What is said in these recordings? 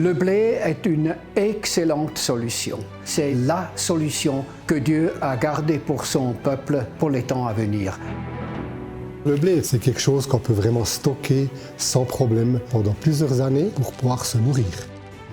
Le blé est une excellente solution. C'est la solution que Dieu a gardée pour son peuple pour les temps à venir. Le blé, c'est quelque chose qu'on peut vraiment stocker sans problème pendant plusieurs années pour pouvoir se nourrir.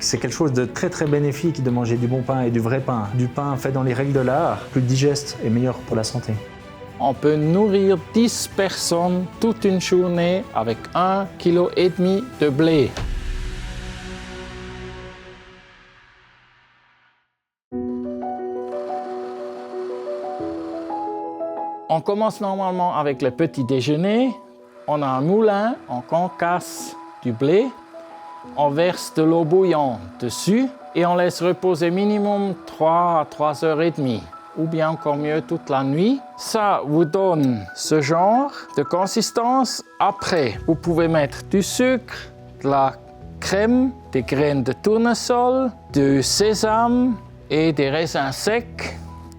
C'est quelque chose de très très bénéfique de manger du bon pain et du vrai pain. Du pain fait dans les règles de l'art, plus digeste et meilleur pour la santé. On peut nourrir 10 personnes toute une journée avec 1,5 kg de blé. On commence normalement avec le petit déjeuner. On a un moulin, on concasse du blé, on verse de l'eau bouillante dessus et on laisse reposer minimum 3 à 3h30 ou bien encore mieux toute la nuit. Ça vous donne ce genre de consistance. Après, vous pouvez mettre du sucre, de la crème, des graines de tournesol, du sésame et des raisins secs.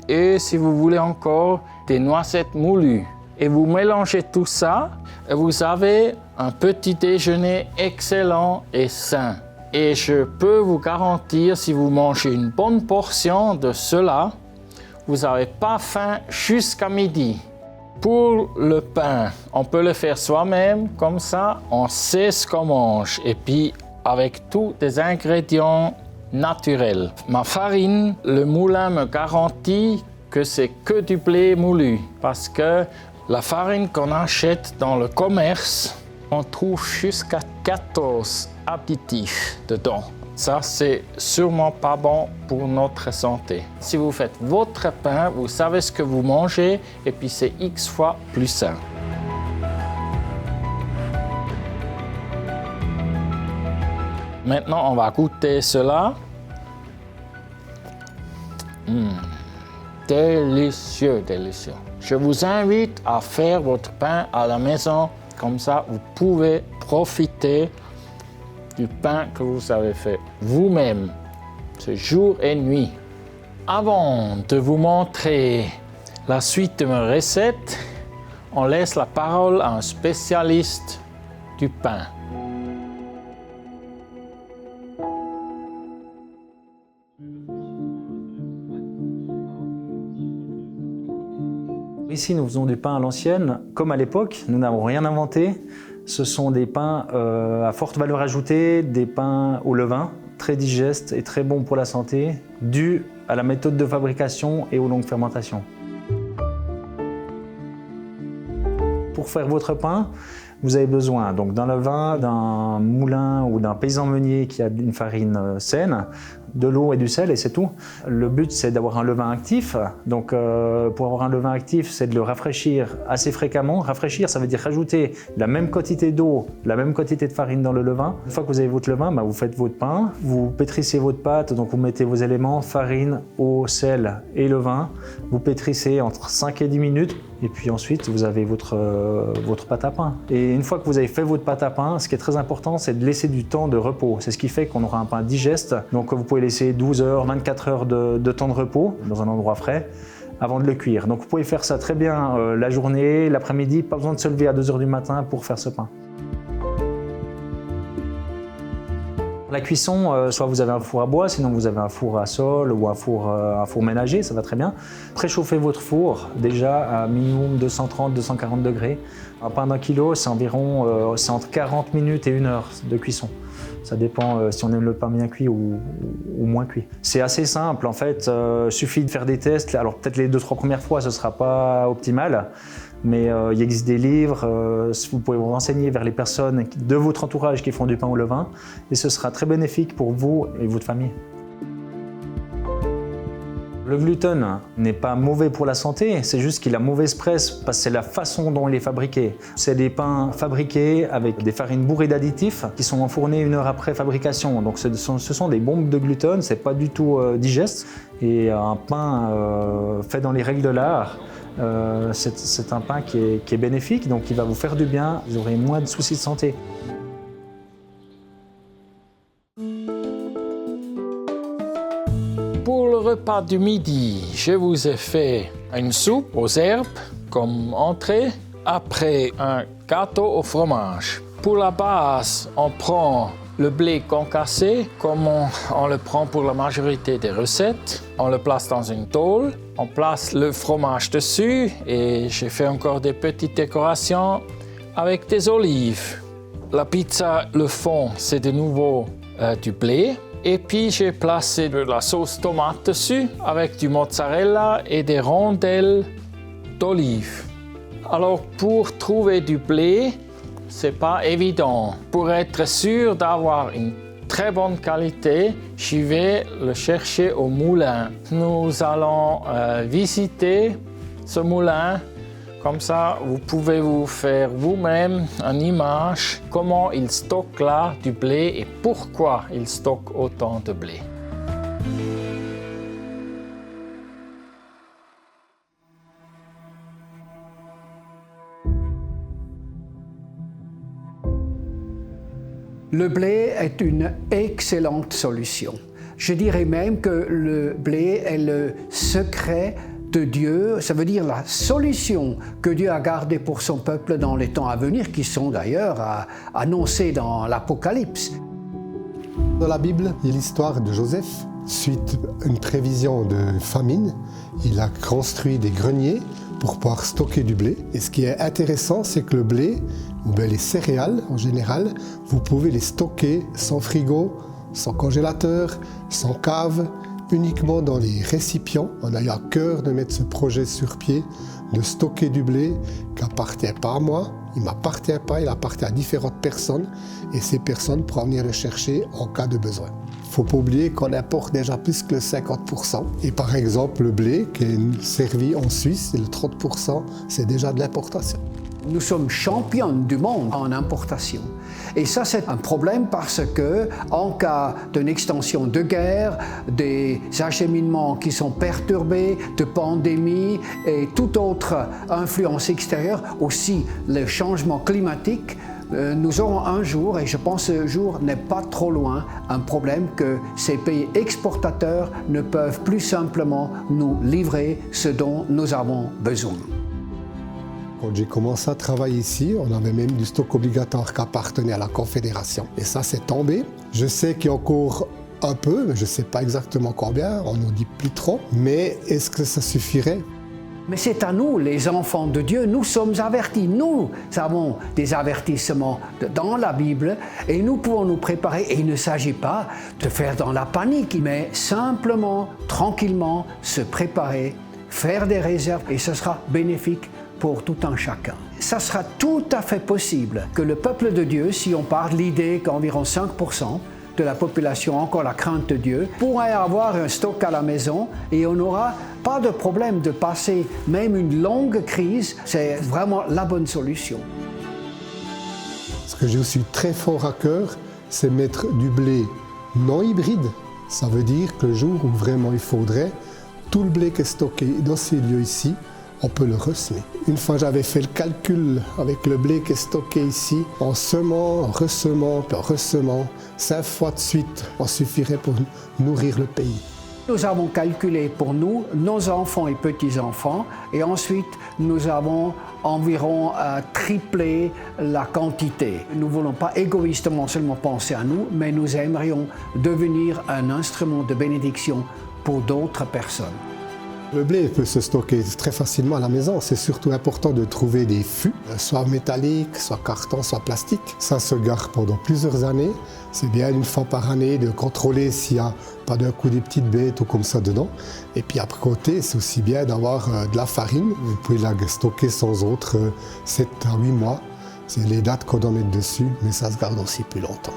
Et si vous voulez encore, des noisettes moulues. Et vous mélangez tout ça et vous avez un petit déjeuner excellent et sain. Et je peux vous garantir, si vous mangez une bonne portion de cela, vous n'avez pas faim jusqu'à midi. Pour le pain, on peut le faire soi-même, comme ça, on sait ce qu'on mange. Et puis, avec tous des ingrédients naturels. Ma farine, le moulin me garantit que c'est que du blé moulu. Parce que la farine qu'on achète dans le commerce, on trouve jusqu'à 14 additifs dedans. Ça, c'est sûrement pas bon pour notre santé. Si vous faites votre pain, vous savez ce que vous mangez et puis c'est X fois plus sain. Maintenant, on va goûter cela. Délicieux, délicieux. Je vous invite à faire votre pain à la maison. Comme ça, vous pouvez profiter du pain que vous avez fait vous-même, ce jour et nuit. Avant de vous montrer la suite de mes recettes, on laisse la parole à un spécialiste du pain. Ici, nous faisons du pain à l'ancienne. Comme à l'époque, nous n'avons rien inventé. Ce sont des pains à forte valeur ajoutée, des pains au levain, très digestes et très bons pour la santé, dus à la méthode de fabrication et aux longues fermentations. Pour faire votre pain, vous avez besoin donc d'un levain, d'un moulin ou d'un paysan meunier qui a une farine saine, de l'eau et du sel et c'est tout. Le but c'est d'avoir un levain actif. Donc pour avoir un levain actif, c'est de le rafraîchir assez fréquemment. Rafraîchir, ça veut dire rajouter la même quantité d'eau, la même quantité de farine dans le levain. Une fois que vous avez votre levain, vous faites votre pain, vous pétrissez votre pâte, donc vous mettez vos éléments, farine, eau, sel et levain. Vous pétrissez entre 5 et 10 minutes et puis ensuite vous avez votre pâte à pain. Et une fois que vous avez fait votre pâte à pain, ce qui est très important, c'est de laisser du temps de repos. C'est ce qui fait qu'on aura un pain digeste. Donc vous pouvez laisser 12 heures, 24 heures de temps de repos dans un endroit frais avant de le cuire. Donc vous pouvez faire ça très bien la journée, l'après-midi, pas besoin de se lever à 2 heures du matin pour faire ce pain. La cuisson, soit vous avez un four à bois, sinon vous avez un four à sol ou un four ménager, ça va très bien. Préchauffez votre four déjà à minimum 230-240 degrés. Un pain d'1 kilo, c'est environ c'est entre 40 minutes et 1 heure de cuisson. Ça dépend si on aime le pain bien cuit ou moins cuit. C'est assez simple en fait, suffit de faire des tests. Alors peut-être les 2-3 premières fois ce ne sera pas optimal, mais il existe des livres, vous pouvez vous renseigner vers les personnes de votre entourage qui font du pain au levain et ce sera très bénéfique pour vous et votre famille. Le gluten n'est pas mauvais pour la santé, c'est juste qu'il a mauvaise presse parce que c'est la façon dont il est fabriqué. C'est des pains fabriqués avec des farines bourrées d'additifs qui sont enfournés 1 heure après fabrication. Donc ce sont des bombes de gluten, c'est pas du tout digeste. Et un pain fait dans les règles de l'art, c'est un pain qui est bénéfique, donc qui va vous faire du bien, vous aurez moins de soucis de santé. Pour le repas du midi, je vous ai fait une soupe aux herbes comme entrée, après un gâteau au fromage. Pour la base, on prend Le blé concassé, comme on le prend pour la majorité des recettes, on le place dans une tôle, on place le fromage dessus et j'ai fait encore des petites décorations avec des olives. La pizza, le fond, c'est de nouveau du blé. Et puis j'ai placé de la sauce tomate dessus avec du mozzarella et des rondelles d'olive. Alors pour trouver du blé, c'est pas évident. Pour être sûr d'avoir une très bonne qualité, je vais le chercher au moulin. Nous allons visiter ce moulin. Comme ça, vous pouvez vous faire vous-même une image comment il stocke là du blé et pourquoi il stocke autant de blé. Le blé est une excellente solution. Je dirais même que le blé est le secret de Dieu, ça veut dire la solution que Dieu a gardée pour son peuple dans les temps à venir, qui sont d'ailleurs annoncés dans l'Apocalypse. Dans la Bible, il y a l'histoire de Joseph. Suite à une prévision de famine, il a construit des greniers pour pouvoir stocker du blé. Et ce qui est intéressant, c'est que le blé, ou bien les céréales en général, vous pouvez les stocker sans frigo, sans congélateur, sans cave, uniquement dans les récipients. On a eu à cœur de mettre ce projet sur pied, de stocker du blé qui n'appartient pas à moi, il ne m'appartient pas, il appartient à différentes personnes et ces personnes pourront venir le chercher en cas de besoin. Il ne faut pas oublier qu'on importe déjà plus que le 50%. Et par exemple, le blé qui est servi en Suisse, le 30%, c'est déjà de l'importation. Nous sommes champions du monde en importation. Et ça, c'est un problème parce que, en cas d'une extension de guerre, des acheminements qui sont perturbés, de pandémies et toute autre influence extérieure, aussi le changement climatique, nous aurons un jour, et je pense que ce jour n'est pas trop loin, un problème que ces pays exportateurs ne peuvent plus simplement nous livrer ce dont nous avons besoin. Quand j'ai commencé à travailler ici, on avait même du stock obligatoire qui appartenait à la Confédération. Et ça, c'est tombé. Je sais qu'il y a encore un peu, mais je ne sais pas exactement combien, on ne nous dit plus trop. Mais est-ce que ça suffirait ? Mais c'est à nous, les enfants de Dieu, nous sommes avertis. Nous avons des avertissements dans la Bible et nous pouvons nous préparer. Et il ne s'agit pas de faire dans la panique, mais simplement, tranquillement, se préparer, faire des réserves et ce sera bénéfique pour tout un chacun. Ça sera tout à fait possible que le peuple de Dieu, si on part de l'idée qu'environ 5% de la population a encore la crainte de Dieu, pourrait avoir un stock à la maison et on n'aura pas de problème de passer même une longue crise. C'est vraiment la bonne solution. Ce que j'ai aussi très fort à cœur, c'est mettre du blé non hybride. Ça veut dire que le jour où vraiment il faudrait, tout le blé qui est stocké dans ces lieux ici, on peut le ressemer. Une fois j'avais fait le calcul avec le blé qui est stocké ici, en semant, en ressemant, puis en ressemant, 5 fois de suite, on suffirait pour nourrir le pays. Nous avons calculé pour nous, nos enfants et petits-enfants, et ensuite nous avons environ triplé la quantité. Nous ne voulons pas égoïstement seulement penser à nous, mais nous aimerions devenir un instrument de bénédiction pour d'autres personnes. Le blé peut se stocker très facilement à la maison. C'est surtout important de trouver des fûts, soit métalliques, soit carton, soit plastique. Ça se garde pendant plusieurs années. C'est bien une fois par année de contrôler s'il n'y a pas d'un coup des petites bêtes ou comme ça dedans. Et puis à côté, c'est aussi bien d'avoir de la farine. Vous pouvez la stocker sans autre 7 à 8 mois. C'est les dates qu'on doit mettre dessus, mais ça se garde aussi plus longtemps.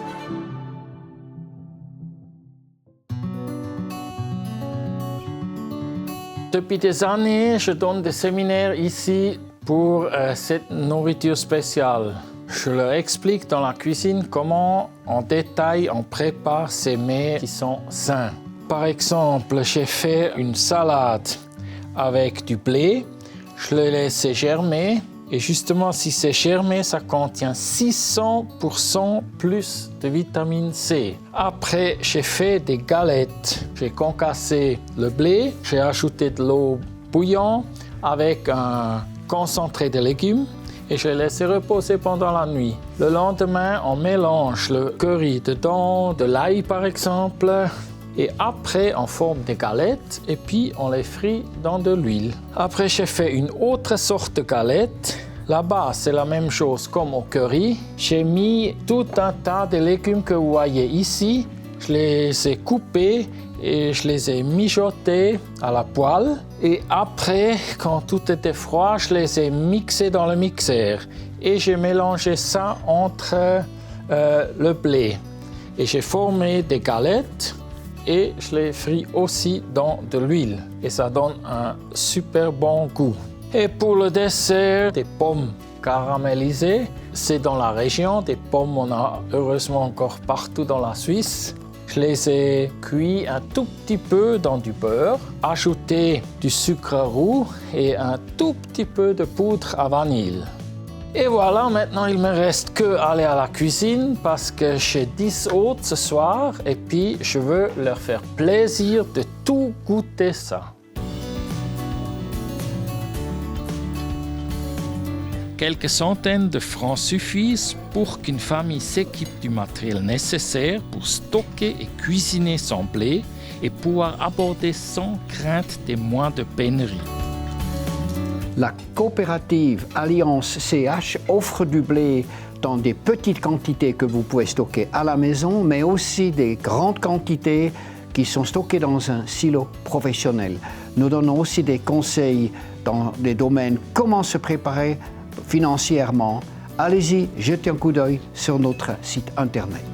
Depuis des années, je donne des séminaires ici pour cette nourriture spéciale. Je leur explique dans la cuisine comment, en détail, on prépare ces mets qui sont sains. Par exemple, j'ai fait une salade avec du blé. Je l'ai laissé germer. Et justement, si c'est germé, ça contient 600% plus de vitamine C. Après, j'ai fait des galettes. J'ai concassé le blé, j'ai ajouté de l'eau bouillante avec un concentré de légumes et je les laisse reposer pendant la nuit. Le lendemain, on mélange le curry dedans, de l'ail par exemple, et après on forme des galettes et puis on les frit dans de l'huile. Après j'ai fait une autre sorte de galette. Là-bas c'est la même chose comme au curry. J'ai mis tout un tas de légumes que vous voyez ici. Je les ai coupés et je les ai mijotés à la poêle. Et après, quand tout était froid, je les ai mixés dans le mixeur. Et j'ai mélangé ça entre le blé. Et j'ai formé des galettes et je les fris aussi dans de l'huile. Et ça donne un super bon goût. Et pour le dessert, des pommes caramélisées. C'est dans la région. Des pommes, on a heureusement encore partout dans la Suisse. Je les ai cuits un tout petit peu dans du beurre, ajouté du sucre roux et un tout petit peu de poudre à vanille. Et voilà, maintenant il me reste que aller à la cuisine parce que j'ai 10 hôtes ce soir et puis je veux leur faire plaisir de tout goûter ça. Quelques centaines de francs suffisent pour qu'une famille s'équipe du matériel nécessaire pour stocker et cuisiner son blé et pouvoir aborder sans crainte des moindres pénuries. La coopérative Alliance CH offre du blé dans des petites quantités que vous pouvez stocker à la maison, mais aussi des grandes quantités qui sont stockées dans un silo professionnel. Nous donnons aussi des conseils dans des domaines comment se préparer financièrement. Allez-y, jetez un coup d'œil sur notre site internet.